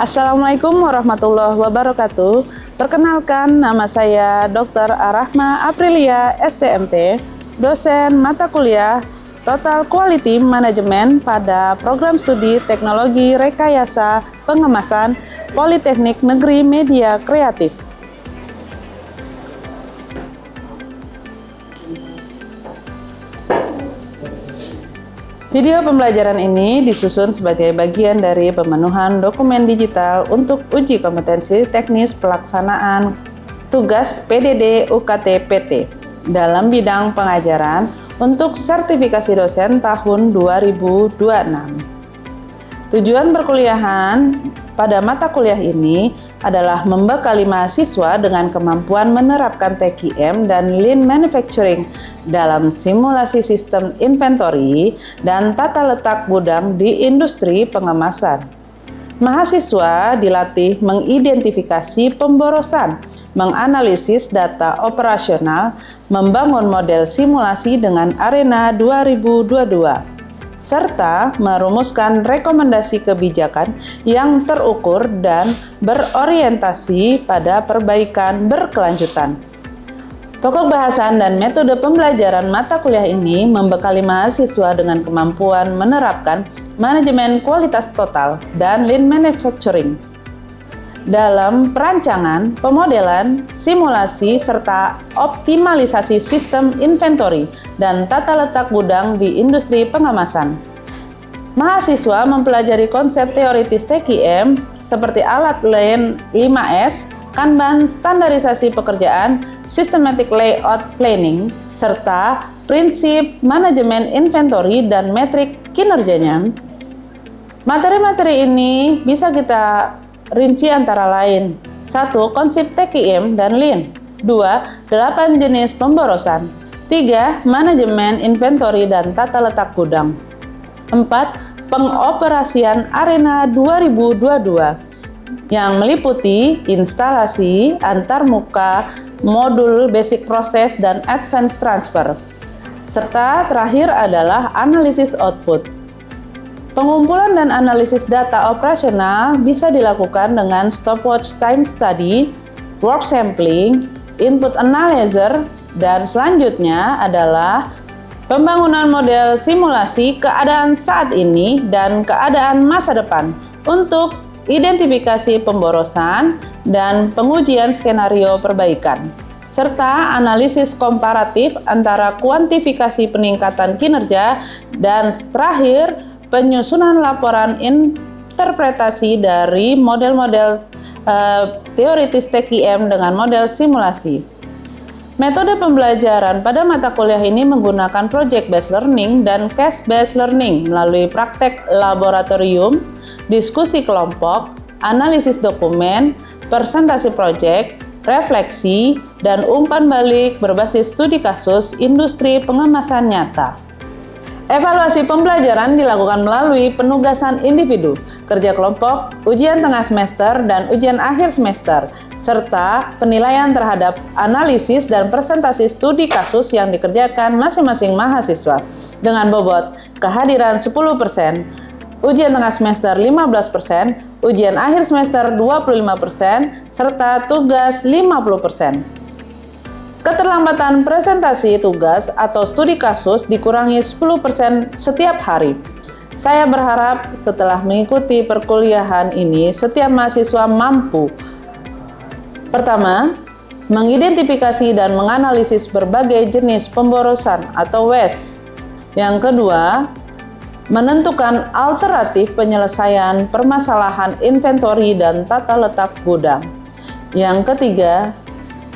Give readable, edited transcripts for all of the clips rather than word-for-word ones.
Assalamualaikum warahmatullahi wabarakatuh. Perkenalkan, nama saya Dr. Arahma Aprilia, STMT, dosen mata kuliah Total Quality Management pada program studi Teknologi Rekayasa Pengemasan Politeknik Negeri Media Kreatif. Video pembelajaran ini disusun sebagai bagian dari pemenuhan dokumen digital untuk uji kompetensi teknis pelaksanaan tugas PDD UKT PT dalam bidang pengajaran untuk sertifikasi dosen tahun 2026. Tujuan perkuliahan pada mata kuliah ini adalah membekali mahasiswa dengan kemampuan menerapkan TQM dan Lean Manufacturing dalam simulasi sistem inventory dan tata letak gudang di industri pengemasan. Mahasiswa dilatih mengidentifikasi pemborosan, menganalisis data operasional, membangun model simulasi dengan Arena 2022, serta merumuskan rekomendasi kebijakan yang terukur dan berorientasi pada perbaikan berkelanjutan. Pokok bahasan dan metode pembelajaran mata kuliah ini membekali mahasiswa dengan kemampuan menerapkan manajemen kualitas total dan Lean Manufacturing dalam perancangan, pemodelan, simulasi, serta optimalisasi sistem inventory dan tata letak gudang di industri pengemasan. Mahasiswa mempelajari konsep teoritis TQM seperti alat Lean 5S, Kanban, standarisasi pekerjaan, systematic layout planning, serta prinsip manajemen inventory dan metrik kinerjanya. Materi-materi ini bisa kita rinci antara lain: 1. Konsep TQM dan Lean. 2. 8 jenis pemborosan. 3. Manajemen inventory dan tata letak gudang. 4. Pengoperasian Arena 2022 yang meliputi instalasi, antarmuka, modul basic process, dan advanced transfer. Serta terakhir adalah analisis output. Pengumpulan dan analisis data operasional bisa dilakukan dengan stopwatch time study, work sampling, input analyzer, dan selanjutnya adalah pembangunan model simulasi keadaan saat ini dan keadaan masa depan untuk identifikasi pemborosan dan pengujian skenario perbaikan, serta analisis komparatif antara kuantifikasi peningkatan kinerja dan terakhir penyusunan laporan interpretasi dari model-model teoritis TQM dengan model simulasi. Metode pembelajaran pada mata kuliah ini menggunakan project-based learning dan case-based learning melalui praktek laboratorium, diskusi kelompok, analisis dokumen, presentasi proyek, refleksi, dan umpan balik berbasis studi kasus industri pengemasan nyata. Evaluasi pembelajaran dilakukan melalui penugasan individu, kerja kelompok, ujian tengah semester, dan ujian akhir semester, serta penilaian terhadap analisis dan presentasi studi kasus yang dikerjakan masing-masing mahasiswa dengan bobot kehadiran 10%, ujian tengah semester 15%, ujian akhir semester 25%, serta tugas 50%. Keterlambatan presentasi tugas atau studi kasus dikurangi 10% setiap hari. Saya berharap setelah mengikuti perkuliahan ini, setiap mahasiswa mampu: pertama, mengidentifikasi dan menganalisis berbagai jenis pemborosan atau waste. Yang kedua, menentukan alternatif penyelesaian permasalahan inventory dan tata letak gudang. Yang ketiga,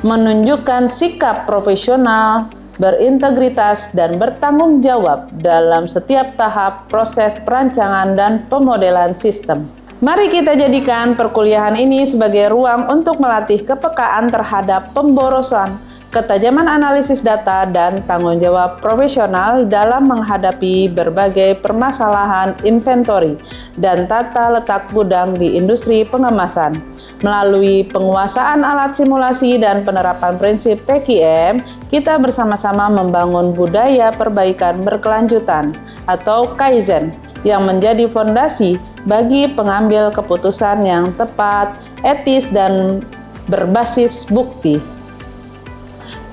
menunjukkan sikap profesional, berintegritas, dan bertanggung jawab dalam setiap tahap proses perancangan dan pemodelan sistem. Mari kita jadikan perkuliahan ini sebagai ruang untuk melatih kepekaan terhadap pemborosan, ketajaman analisis data, dan tanggung jawab profesional dalam menghadapi berbagai permasalahan inventory dan tata letak gudang di industri pengemasan. Melalui penguasaan alat simulasi dan penerapan prinsip TQM, kita bersama-sama membangun budaya perbaikan berkelanjutan atau Kaizen yang menjadi fondasi bagi pengambil keputusan yang tepat, etis, dan berbasis bukti.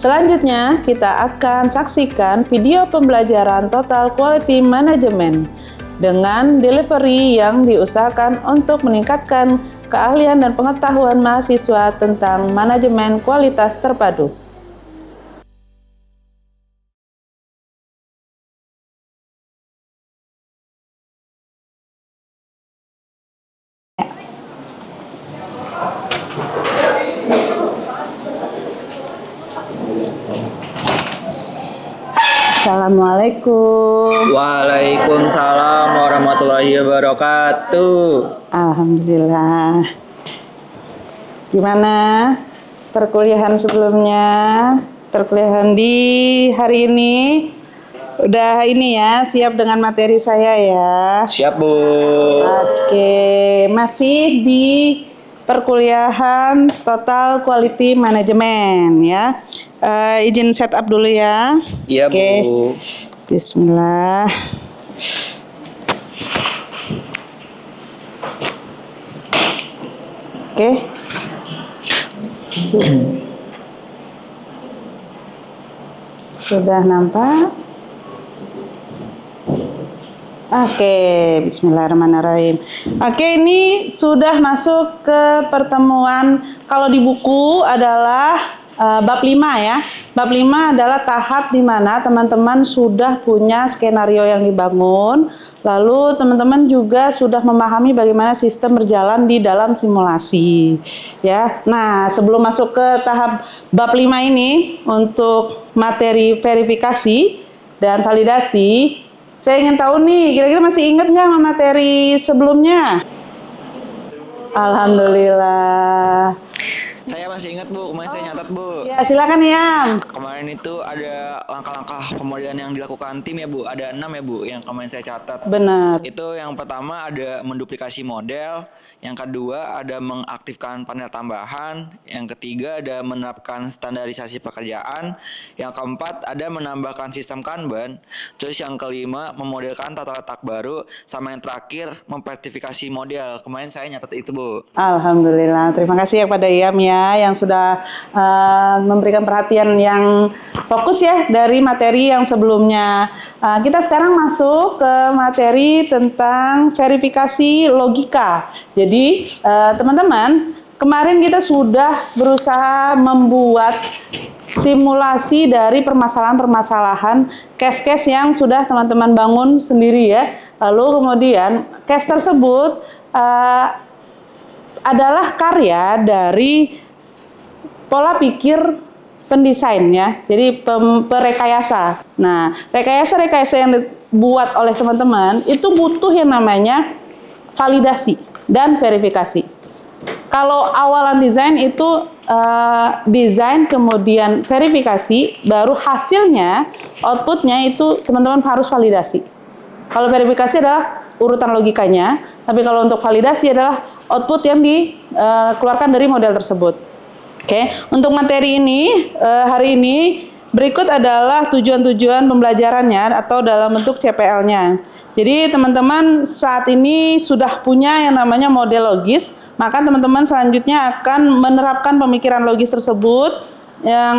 Selanjutnya, kita akan saksikan video pembelajaran Total Quality Management dengan delivery yang diusahakan untuk meningkatkan keahlian dan pengetahuan mahasiswa tentang manajemen kualitas terpadu. Assalamualaikum. Waalaikumsalam warahmatullahi wabarakatuh. Alhamdulillah. Gimana perkuliahan sebelumnya? Perkuliahan di hari ini udah ini ya, siap dengan materi saya ya? Siap, Bu. Oke, masih di perkuliahan Total Quality Management ya. Izin setup dulu ya. Iya, Oke. Bu. Bismillah. Oke. Sudah nampak? Oke, bismillahirrahmanirrahim. Oke, ini sudah masuk ke pertemuan, kalau di buku adalah bab 5 ya. Bab 5 adalah tahap di mana teman-teman sudah punya skenario yang dibangun, lalu teman-teman juga sudah memahami bagaimana sistem berjalan di dalam simulasi. Ya. Nah, sebelum masuk ke tahap bab 5 ini untuk materi verifikasi dan validasi, saya ingin tahu nih, kira-kira masih ingat nggak sama materi sebelumnya? Alhamdulillah. Saya masih ingat, Bu. Kemarin saya nyatat, Bu. Ya, silakan ya. Kemarin itu ada langkah-langkah pemodelan yang dilakukan tim ya, Bu. Ada 6 ya, Bu, yang kemarin saya catat. Benar. Itu yang pertama ada menduplikasi model, yang kedua ada mengaktifkan panel tambahan, yang ketiga ada menerapkan standarisasi pekerjaan, yang keempat ada menambahkan sistem Kanban, terus yang kelima memodelkan tata letak baru, sama yang terakhir memvertifikasi model. Kemarin saya nyatat itu, Bu. Alhamdulillah, terima kasih ya kepada Iam ya yang sudah memberikan perhatian yang fokus ya dari materi yang sebelumnya. Kita sekarang masuk ke materi tentang verifikasi logika. Jadi teman-teman, kemarin kita sudah berusaha membuat simulasi dari permasalahan-permasalahan case-case yang sudah teman-teman bangun sendiri ya. Lalu kemudian case tersebut adalah karya dari pola pikir pendesain ya, jadi perekayasa. Nah, rekayasa-rekayasa yang dibuat oleh teman-teman itu butuh yang namanya validasi dan verifikasi. Kalau awalan desain itu desain kemudian verifikasi, baru hasilnya, outputnya itu teman-teman harus validasi. Kalau verifikasi adalah urutan logikanya, tapi kalau untuk validasi adalah output yang dikeluarkan dari model tersebut. Oke, untuk materi ini hari ini berikut adalah tujuan-tujuan pembelajarannya atau dalam bentuk CPL-nya. Jadi teman-teman saat ini sudah punya yang namanya model logis, maka teman-teman selanjutnya akan menerapkan pemikiran logis tersebut yang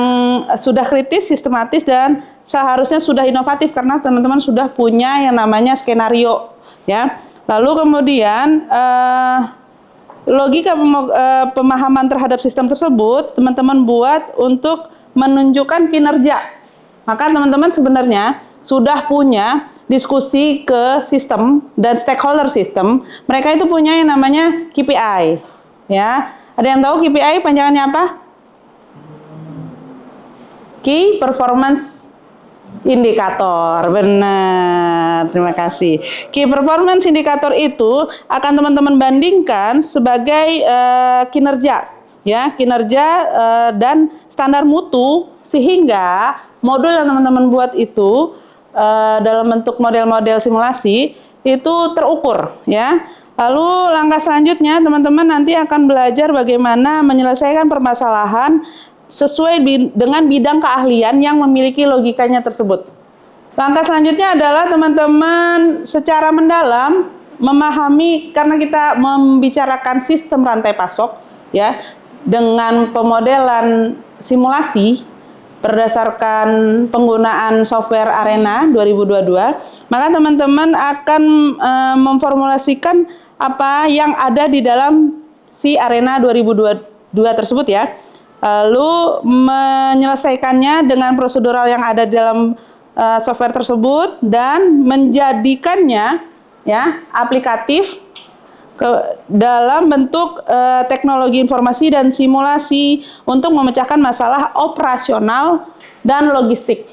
sudah kritis, sistematis, dan seharusnya sudah inovatif karena teman-teman sudah punya yang namanya skenario ya. Lalu kemudian logika pemahaman terhadap sistem tersebut teman-teman buat untuk menunjukkan kinerja. Maka teman-teman sebenarnya sudah punya diskusi ke sistem dan stakeholder sistem. Mereka itu punya yang namanya KPI. Ya, ada yang tahu KPI panjangannya apa? Key Performance Indikator. Benar, terima kasih. Key Performance Indikator itu akan teman-teman bandingkan sebagai kinerja, ya, kinerja dan standar mutu, sehingga modul yang teman-teman buat itu dalam bentuk model-model simulasi itu terukur, ya. Lalu langkah selanjutnya teman-teman nanti akan belajar bagaimana menyelesaikan permasalahan sesuai dengan bidang keahlian yang memiliki logikanya tersebut. Langkah selanjutnya adalah teman-teman secara mendalam memahami, karena kita membicarakan sistem rantai pasok ya, dengan pemodelan simulasi berdasarkan penggunaan software Arena 2022, maka teman-teman akan memformulasikan apa yang ada di dalam si Arena 2022 tersebut ya. Lalu menyelesaikannya dengan prosedural yang ada di dalam software tersebut dan menjadikannya ya aplikatif dalam bentuk teknologi informasi dan simulasi untuk memecahkan masalah operasional dan logistik.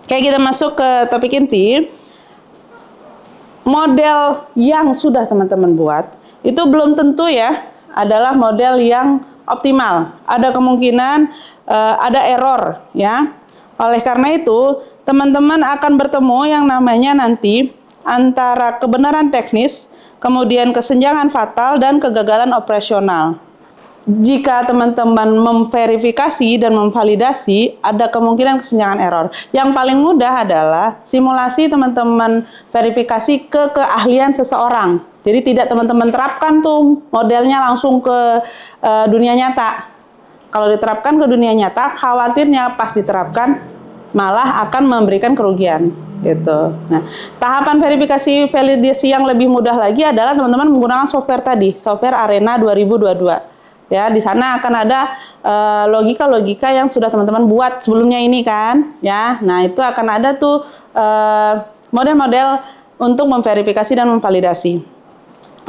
Oke, kita masuk ke topik inti. Model yang sudah teman-teman buat itu belum tentu ya adalah model yang optimal. Ada kemungkinan ada error ya. Oleh karena itu, teman-teman akan bertemu yang namanya nanti antara kebenaran teknis, kemudian kesenjangan fatal, dan kegagalan operasional. Jika teman-teman memverifikasi dan memvalidasi, ada kemungkinan kesenjangan error. Yang paling mudah adalah simulasi teman-teman verifikasi ke keahlian seseorang. Jadi tidak teman-teman terapkan tuh modelnya langsung ke dunia nyata. Kalau diterapkan ke dunia nyata, khawatirnya pas diterapkan malah akan memberikan kerugian gitu. Nah, tahapan verifikasi validasi yang lebih mudah lagi adalah teman-teman menggunakan software tadi, software Arena 2022. Ya, di sana akan ada logika-logika yang sudah teman-teman buat sebelumnya ini kan, ya. Nah, itu akan ada tuh model-model untuk memverifikasi dan memvalidasi.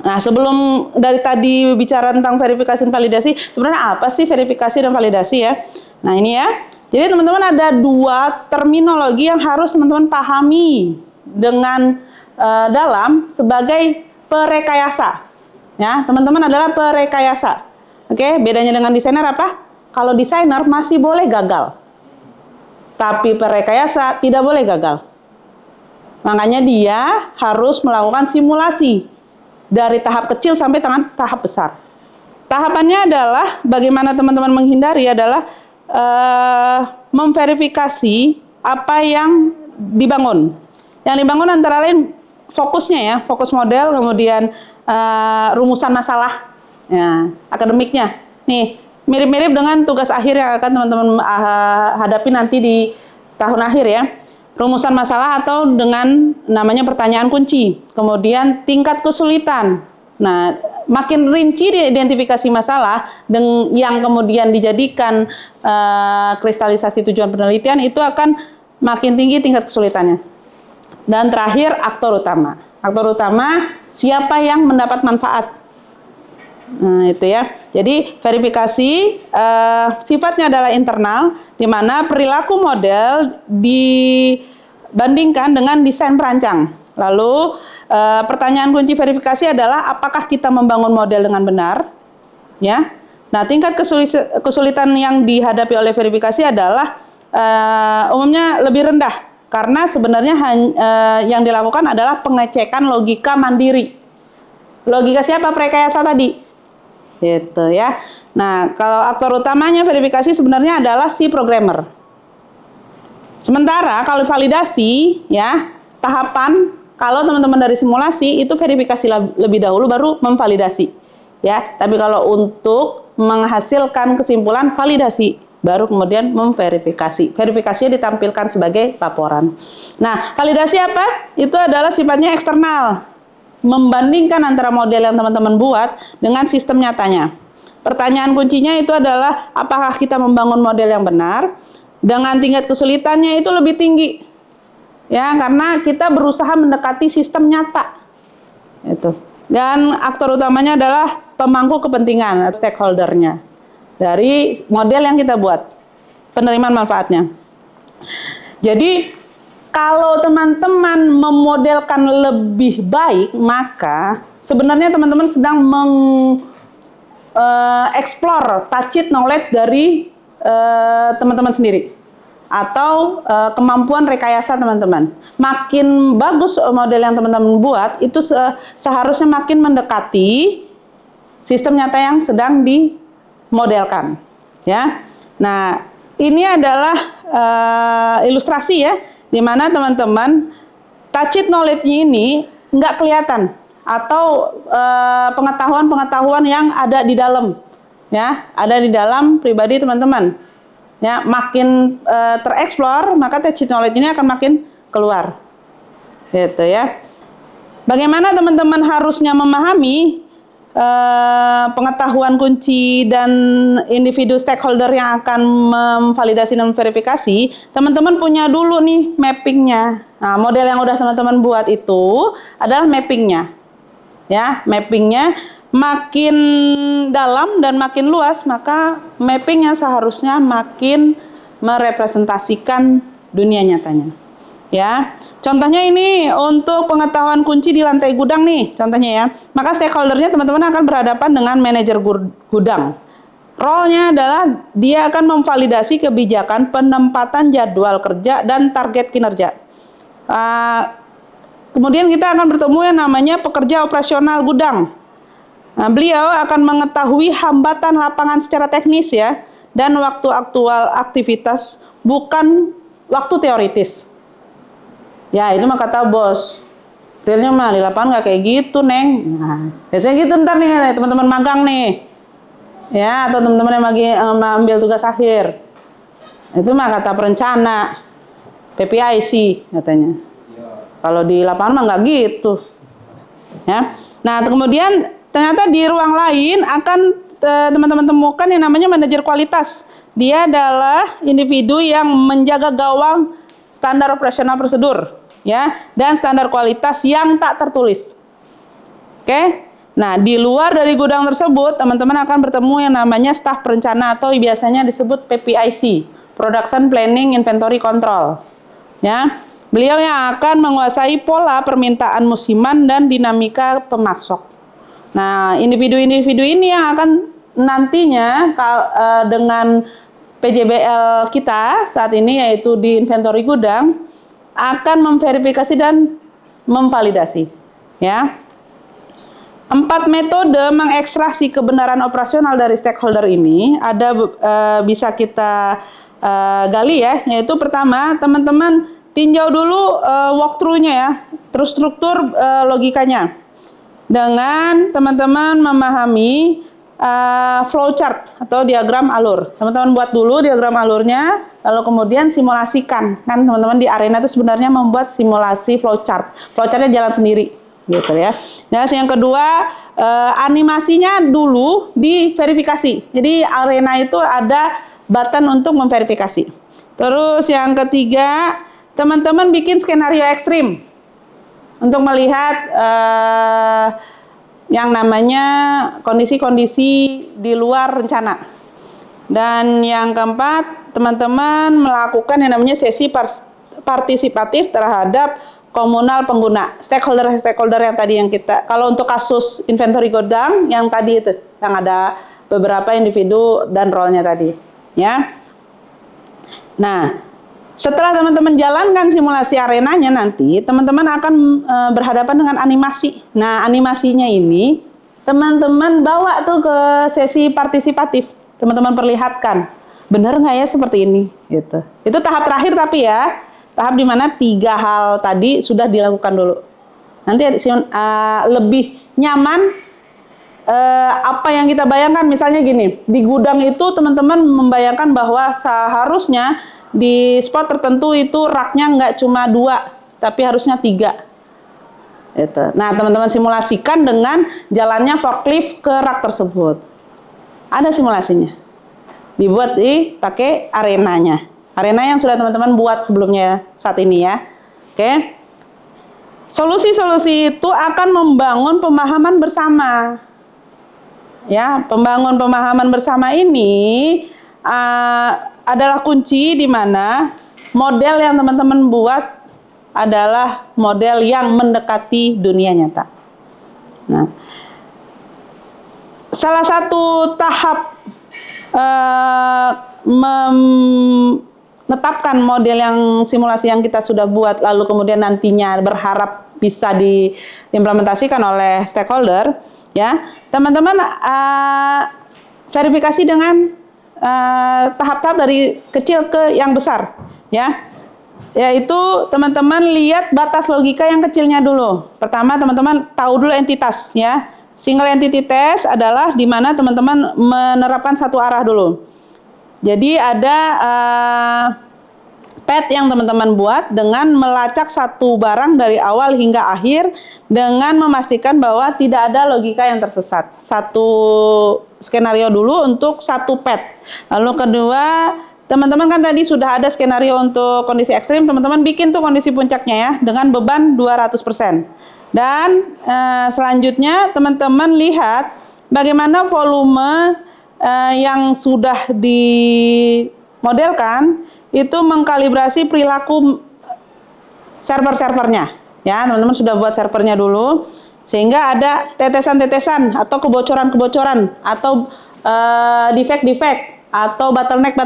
Nah, sebelum dari tadi bicara tentang verifikasi dan validasi, sebenarnya apa sih verifikasi dan validasi ya? Nah, ini ya. Jadi teman-teman ada dua terminologi yang harus teman-teman pahami dengan dalam sebagai perekayasa. Ya, teman-teman adalah perekayasa. Oke, bedanya dengan desainer apa? Kalau desainer masih boleh gagal. Tapi perekayasa tidak boleh gagal. Makanya dia harus melakukan simulasi dari tahap kecil sampai tahap besar. Tahapannya adalah bagaimana teman-teman menghindari adalah memverifikasi apa yang dibangun. Yang dibangun antara lain fokusnya ya, fokus model, kemudian rumusan masalah, ya, akademiknya. Nih, mirip-mirip dengan tugas akhir yang akan teman-teman hadapi nanti di tahun akhir ya. Rumusan masalah atau dengan namanya pertanyaan kunci. Kemudian tingkat kesulitan. Nah, makin rinci diidentifikasi masalah yang kemudian dijadikan kristalisasi tujuan penelitian, itu akan makin tinggi tingkat kesulitannya. Dan terakhir, aktor utama. Aktor utama, siapa yang mendapat manfaat. Nah, itu ya. Jadi verifikasi sifatnya adalah internal, di mana perilaku model dibandingkan dengan desain perancang. Lalu pertanyaan kunci verifikasi adalah apakah kita membangun model dengan benar, ya. Nah, tingkat kesulitan yang dihadapi oleh verifikasi adalah umumnya lebih rendah karena sebenarnya yang dilakukan adalah pengecekan logika mandiri. Logika siapa? Prerekayasa tadi, gitu ya. Nah, kalau aktor utamanya verifikasi sebenarnya adalah si programmer. Sementara kalau validasi, ya tahapan. Kalau teman-teman dari simulasi itu verifikasi lebih dahulu baru memvalidasi, ya. Tapi kalau untuk menghasilkan kesimpulan validasi baru kemudian memverifikasi. Verifikasinya ditampilkan sebagai laporan. Nah, validasi apa? Itu adalah sifatnya eksternal, membandingkan antara model yang teman-teman buat dengan sistem nyatanya. Pertanyaan kuncinya itu adalah apakah kita membangun model yang benar dengan tingkat kesulitannya itu lebih tinggi. Ya, karena kita berusaha mendekati sistem nyata. Itu. Dan aktor utamanya adalah pemangku kepentingan, stakeholdernya dari model yang kita buat, penerimaan manfaatnya. Jadi, kalau teman-teman memodelkan lebih baik, maka sebenarnya teman-teman sedang mengeksplor tacit knowledge dari teman-teman sendiri. Atau kemampuan rekayasa teman-teman. Makin bagus model yang teman-teman buat, itu seharusnya makin mendekati sistem nyata yang sedang dimodelkan. Ya. Nah, ini adalah ilustrasi ya, di mana teman-teman tacit knowledge-nya ini nggak kelihatan atau pengetahuan-pengetahuan yang ada di dalam, ya, ada di dalam pribadi teman-teman. Ya, makin tereksplor, maka tacit knowledge ini akan makin keluar. Gitu ya. Bagaimana teman-teman harusnya memahami pengetahuan kunci dan individu stakeholder yang akan memvalidasi dan memverifikasi, teman-teman punya dulu nih mappingnya. Nah, model yang udah teman-teman buat itu adalah mappingnya. Ya, mappingnya makin dalam dan makin luas, maka mappingnya seharusnya makin merepresentasikan dunia nyatanya. Ya, contohnya ini untuk pengetahuan kunci di lantai gudang nih, contohnya ya. Maka stakeholdernya teman-teman akan berhadapan dengan manajer gudang. Role-nya adalah dia akan memvalidasi kebijakan penempatan jadwal kerja dan target kinerja. Kemudian kita akan bertemu yang namanya pekerja operasional gudang. Nah, beliau akan mengetahui hambatan lapangan secara teknis ya, dan waktu aktual aktivitas, bukan waktu teoritis. Ya, itu mah kata bos. Realnya mah di lapangan nggak kayak gitu, Neng. Nah, biasanya gitu ntar nih teman-teman magang nih. Ya, atau teman-teman yang lagi ambil tugas akhir. Itu mah kata perencana. PPIC katanya. Kalau di lapangan mah nggak gitu. Ya. Nah, kemudian ternyata di ruang lain akan teman-teman temukan yang namanya manajer kualitas. Dia adalah individu yang menjaga gawang standar operasional prosedur, ya, dan standar kualitas yang tak tertulis. Oke? Nah, di luar dari gudang tersebut, teman-teman akan bertemu yang namanya staf perencana atau biasanya disebut PPIC, Production Planning Inventory Control. Ya, beliau yang akan menguasai pola permintaan musiman dan dinamika pemasok. Nah, individu-individu ini yang akan nantinya dengan PJBL kita saat ini, yaitu di inventory gudang, akan memverifikasi dan memvalidasi. Ya, 4 metode mengekstraksi kebenaran operasional dari stakeholder ini ada bisa kita gali ya, yaitu pertama, teman-teman tinjau dulu walkthrough-nya ya, terus struktur logikanya, dengan teman-teman memahami flowchart atau diagram alur. Teman-teman buat dulu diagram alurnya, lalu kemudian simulasikan. Kan teman-teman di Arena itu sebenarnya membuat simulasi flowchart. Flowchartnya jalan sendiri, gitu ya. Nah, yang kedua, animasinya dulu diverifikasi. Jadi Arena itu ada button untuk memverifikasi. Terus yang ketiga, teman-teman bikin skenario ekstrim untuk melihat yang namanya kondisi-kondisi di luar rencana. Dan yang keempat, teman-teman melakukan yang namanya sesi partisipatif terhadap komunal pengguna, stakeholder yang tadi yang kita, kalau untuk kasus inventory gudang yang tadi itu, yang ada beberapa individu dan role-nya tadi, ya. Nah, setelah teman-teman jalankan simulasi arenanya nanti, teman-teman akan berhadapan dengan animasi. Nah, animasinya ini teman-teman bawa tuh ke sesi partisipatif. Teman-teman perlihatkan, benar nggak ya seperti ini? Gitu. Itu tahap terakhir tapi ya, tahap dimana 3 hal tadi sudah dilakukan dulu. Nanti lebih nyaman apa yang kita bayangkan. Misalnya gini, di gudang itu teman-teman membayangkan bahwa seharusnya di spot tertentu itu raknya nggak cuma 2, tapi harusnya 3. Gitu. Nah, teman-teman simulasikan dengan jalannya forklift ke rak tersebut. Ada simulasinya. Dibuat pakai arenanya. Arena yang sudah teman-teman buat sebelumnya saat ini ya. Oke. Solusi-solusi itu akan membangun pemahaman bersama. Ya, pembangun pemahaman bersama ini adalah kunci di mana model yang teman-teman buat adalah model yang mendekati dunia nyata. Nah, salah satu tahap menetapkan model yang simulasi yang kita sudah buat, lalu kemudian nantinya berharap bisa diimplementasikan oleh stakeholder, ya, teman-teman verifikasi dengan tahap-tahap dari kecil ke yang besar, ya. yaitu teman-teman lihat batas logika yang kecilnya dulu. Pertama, teman-teman tahu dulu entitas ya. Single entity test adalah di mana teman-teman menerapkan satu arah dulu. Jadi ada pet yang teman-teman buat dengan melacak satu barang dari awal hingga akhir dengan memastikan bahwa tidak ada logika yang tersesat. Satu skenario dulu untuk satu pet. Lalu kedua, teman-teman kan tadi sudah ada skenario untuk kondisi ekstrim, teman-teman bikin tuh kondisi puncaknya ya dengan beban 200%. Dan selanjutnya teman-teman lihat bagaimana volume yang sudah dimodelkan itu mengkalibrasi perilaku server-servernya. Ya, teman-teman sudah buat servernya dulu sehingga ada tetesan-tetesan atau kebocoran-kebocoran atau defect-defect atau bottleneck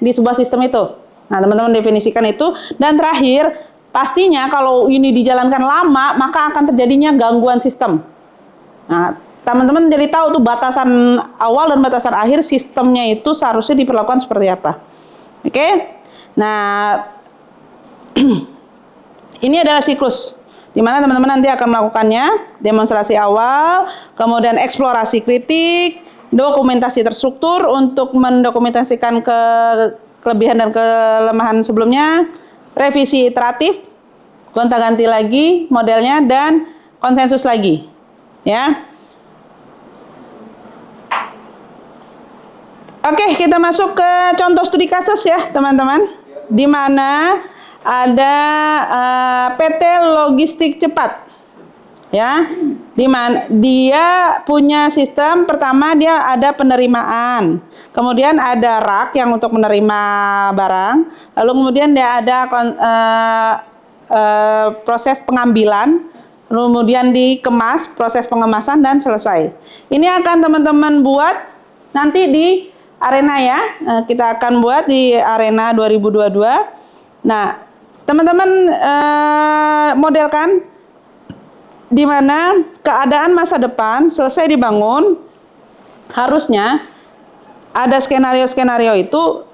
di sebuah sistem itu. Nah, teman-teman definisikan itu. Dan terakhir, pastinya kalau ini dijalankan lama, maka akan terjadinya gangguan sistem. Nah, teman-teman jadi tahu tuh batasan awal dan batasan akhir sistemnya itu seharusnya diperlakukan seperti apa. Oke? Nah, ini adalah siklus di mana teman-teman nanti akan melakukannya, demonstrasi awal, kemudian eksplorasi kritik, dokumentasi terstruktur untuk mendokumentasikan kelebihan dan kelemahan sebelumnya, revisi iteratif, gonta-ganti lagi modelnya, dan konsensus lagi. Ya. Oke, kita masuk ke contoh studi kasus ya, teman-teman. Di mana ada PT Logistik Cepat. Ya, di mana dia punya sistem. Pertama dia ada penerimaan, kemudian ada rak yang untuk menerima barang, lalu kemudian dia ada proses pengambilan, kemudian dikemas, proses pengemasan dan selesai. Ini akan teman-teman buat nanti di arena ya, kita akan buat di arena 2022. Nah, teman-teman modelkan di mana keadaan masa depan selesai dibangun, harusnya ada skenario-skenario itu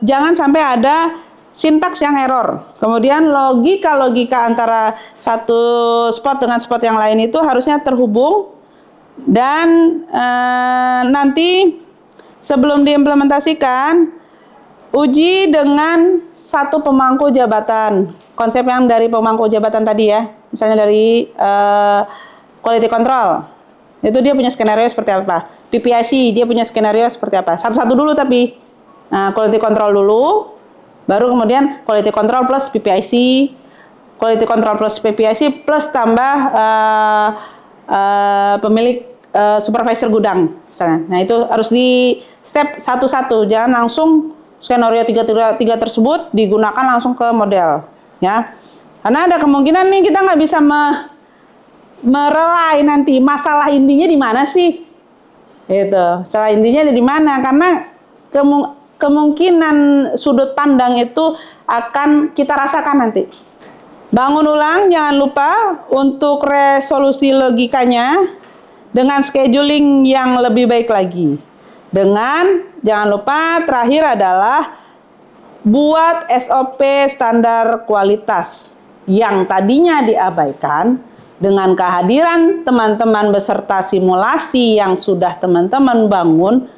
jangan sampai ada sintaks yang error. Kemudian logika-logika antara satu spot dengan spot yang lain itu harusnya terhubung, dan nanti sebelum diimplementasikan uji dengan satu pemangku jabatan. Konsep yang dari pemangku jabatan tadi ya, misalnya dari quality control, itu dia punya skenario seperti apa. PPIC dia punya skenario seperti apa. Satu-satu dulu tapi, nah, quality control dulu, baru kemudian quality control plus PPIC, quality control plus PPIC plus tambah pemilik supervisor gudang misalnya. Nah, itu harus di step satu-satu, jangan langsung skenario tiga tersebut digunakan langsung ke model ya, karena ada kemungkinan nih kita nggak bisa merelai nanti masalah intinya di mana sih, itu masalah intinya ada di mana, karena kemungkinan sudut pandang itu akan kita rasakan nanti. Bangun ulang, jangan lupa untuk resolusi logikanya dengan scheduling yang lebih baik lagi. Dengan, jangan lupa terakhir adalah buat SOP standar kualitas yang tadinya diabaikan dengan kehadiran teman-teman beserta simulasi yang sudah teman-teman bangun,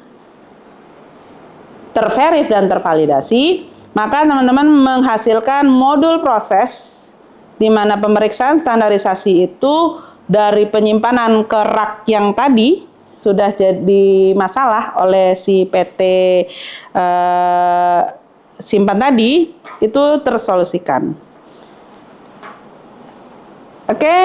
terverif dan tervalidasi, maka teman-teman menghasilkan modul proses di mana pemeriksaan standarisasi itu dari penyimpanan ke rak yang tadi sudah jadi masalah oleh si PT simpan tadi, itu tersolusikan. Oke,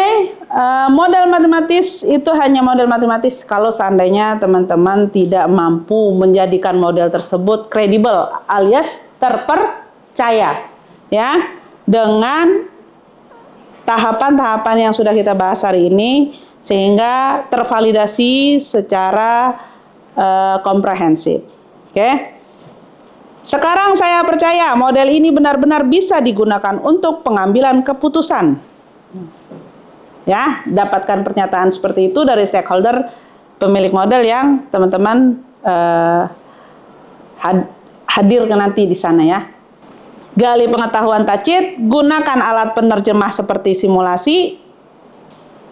model matematis itu hanya model matematis kalau seandainya teman-teman tidak mampu menjadikan model tersebut kredibel alias terpercaya ya, dengan tahapan-tahapan yang sudah kita bahas hari ini, sehingga tervalidasi secara komprehensif. Oke. Sekarang saya percaya model ini benar-benar bisa digunakan untuk pengambilan keputusan. Ya, dapatkan pernyataan seperti itu dari stakeholder pemilik model yang teman-teman hadir nanti di sana ya. gali pengetahuan tacit, gunakan alat penerjemah seperti simulasi,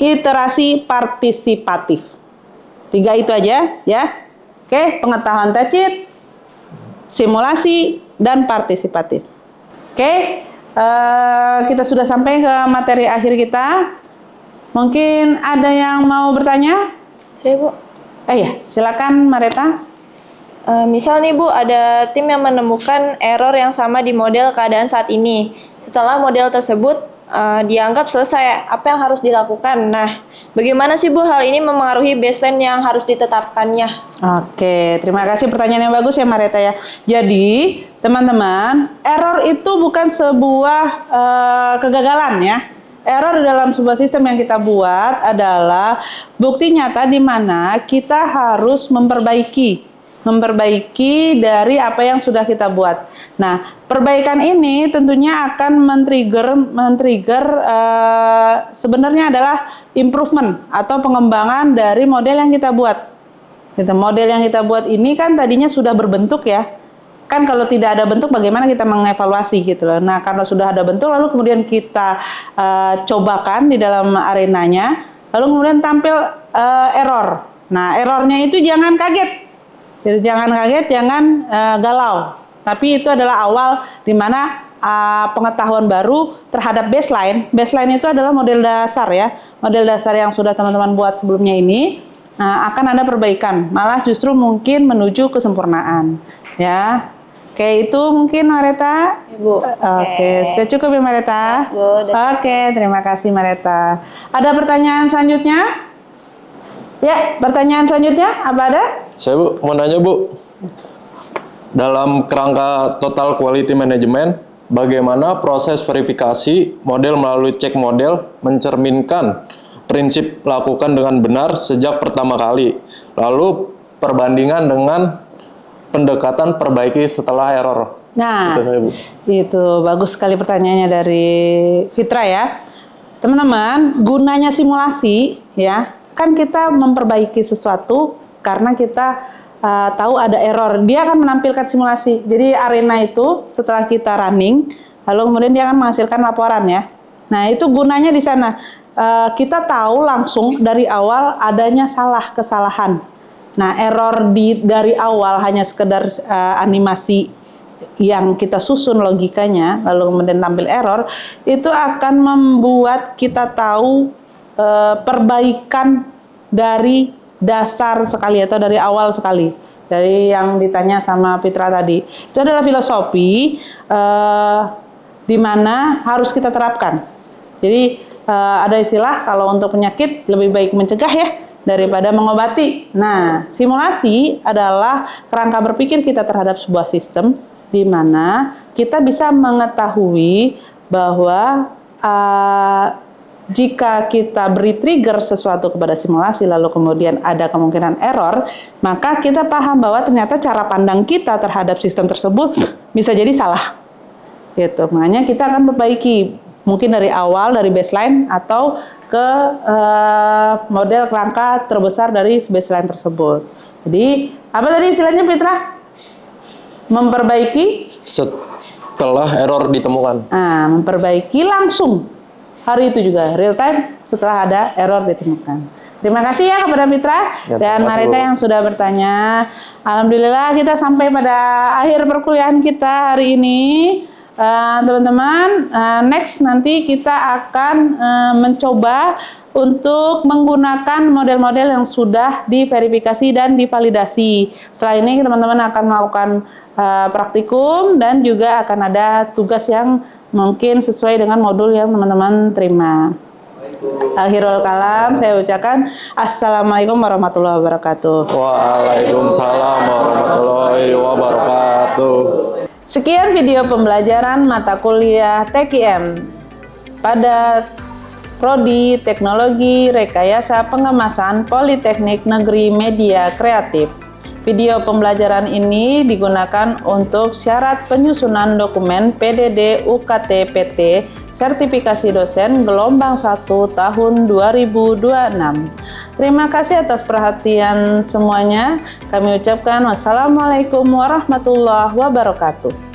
iterasi partisipatif. 3 itu aja ya. Oke, pengetahuan tacit, simulasi, dan partisipatif. Oke, kita sudah sampai ke materi akhir kita. Mungkin ada yang mau bertanya? Saya, Bu. Ya, silakan Mareta. Misal nih Bu, ada tim yang menemukan error yang sama di model keadaan saat ini. Setelah model tersebut dianggap selesai, apa yang harus dilakukan? Nah, bagaimana sih Bu hal ini memengaruhi baseline yang harus ditetapkannya? Oke, terima kasih pertanyaan yang bagus ya Mareta ya. Jadi, teman-teman, error itu bukan sebuah kegagalan ya. Error dalam sebuah sistem yang kita buat adalah bukti nyata di mana kita harus memperbaiki dari apa yang sudah kita buat. Nah, perbaikan ini tentunya akan men-trigger sebenarnya adalah improvement atau pengembangan dari model yang kita buat. Gitu. Model yang kita buat ini kan tadinya sudah berbentuk ya. Kan kalau tidak ada bentuk bagaimana kita mengevaluasi gitu loh. Nah, kalau sudah ada bentuk lalu kemudian kita cobakan di dalam arenanya, lalu kemudian tampil error. Nah, errornya itu jangan kaget. Jangan kaget, jangan galau. Tapi itu adalah awal di mana pengetahuan baru terhadap baseline. Baseline itu adalah model dasar ya. Model dasar yang sudah teman-teman buat sebelumnya ini akan ada perbaikan. Malah justru mungkin menuju kesempurnaan. Ya. Oke, itu mungkin Mareta. Ibu. Oke, sudah cukup ya Mareta? Yes, Bu. Oke, terima kasih Mareta. Ada pertanyaan selanjutnya? Ya, pertanyaan selanjutnya apa ada? Saya Bu, mau nanya Bu, dalam kerangka total quality management, bagaimana proses verifikasi model melalui cek model mencerminkan prinsip lakukan dengan benar sejak pertama kali, lalu perbandingan dengan pendekatan perbaiki setelah error? Nah, saya, Bu. itu bagus sekali pertanyaannya dari Fitra ya. Teman-teman, gunanya simulasi ya, kan kita memperbaiki sesuatu karena kita tahu ada error. Dia akan menampilkan simulasi. Jadi arena itu setelah kita running, lalu kemudian dia akan menghasilkan laporan ya. Nah, itu gunanya di sana. Kita tahu langsung dari awal adanya kesalahan. Nah, error dari awal hanya sekedar animasi yang kita susun logikanya, lalu kemudian tampil error, itu akan membuat kita tahu perbaikan dari dasar sekali atau dari awal sekali. Dari yang ditanya sama Fitra tadi. Itu adalah filosofi di mana harus kita terapkan. Jadi ada istilah kalau untuk penyakit lebih baik mencegah ya daripada mengobati. Nah, simulasi adalah kerangka berpikir kita terhadap sebuah sistem di mana kita bisa mengetahui bahwa jika kita beri trigger sesuatu kepada simulasi lalu kemudian ada kemungkinan error, maka kita paham bahwa ternyata cara pandang kita terhadap sistem tersebut bisa jadi salah. Gitu. Makanya kita akan perbaiki mungkin dari awal, dari baseline atau ke model kerangka terbesar dari baseline tersebut. Jadi, apa tadi istilahnya Fitra? Memperbaiki? Setelah error ditemukan. Nah, memperbaiki langsung. Hari itu juga, real time setelah ada error ditemukan. Terima kasih ya kepada Fitra dan Mareta yang sudah bertanya. Alhamdulillah kita sampai pada akhir perkuliahan kita hari ini. Teman-teman, next nanti kita akan mencoba untuk menggunakan model-model yang sudah diverifikasi dan divalidasi. Setelah ini teman-teman akan melakukan praktikum dan juga akan ada tugas yang mungkin sesuai dengan modul yang teman-teman terima. Akhirul kalam, saya ucapkan Assalamualaikum warahmatullahi wabarakatuh. Waalaikumsalam warahmatullahi wabarakatuh. Sekian video pembelajaran mata kuliah TKM pada Prodi Teknologi Rekayasa Pengemasan Politeknik Negeri Media Kreatif. Video pembelajaran ini digunakan untuk syarat penyusunan dokumen PDD UKT PT Sertifikasi Dosen Gelombang 1 tahun 2026. Terima kasih atas perhatian semuanya. Kami ucapkan wassalamualaikum warahmatullahi wabarakatuh.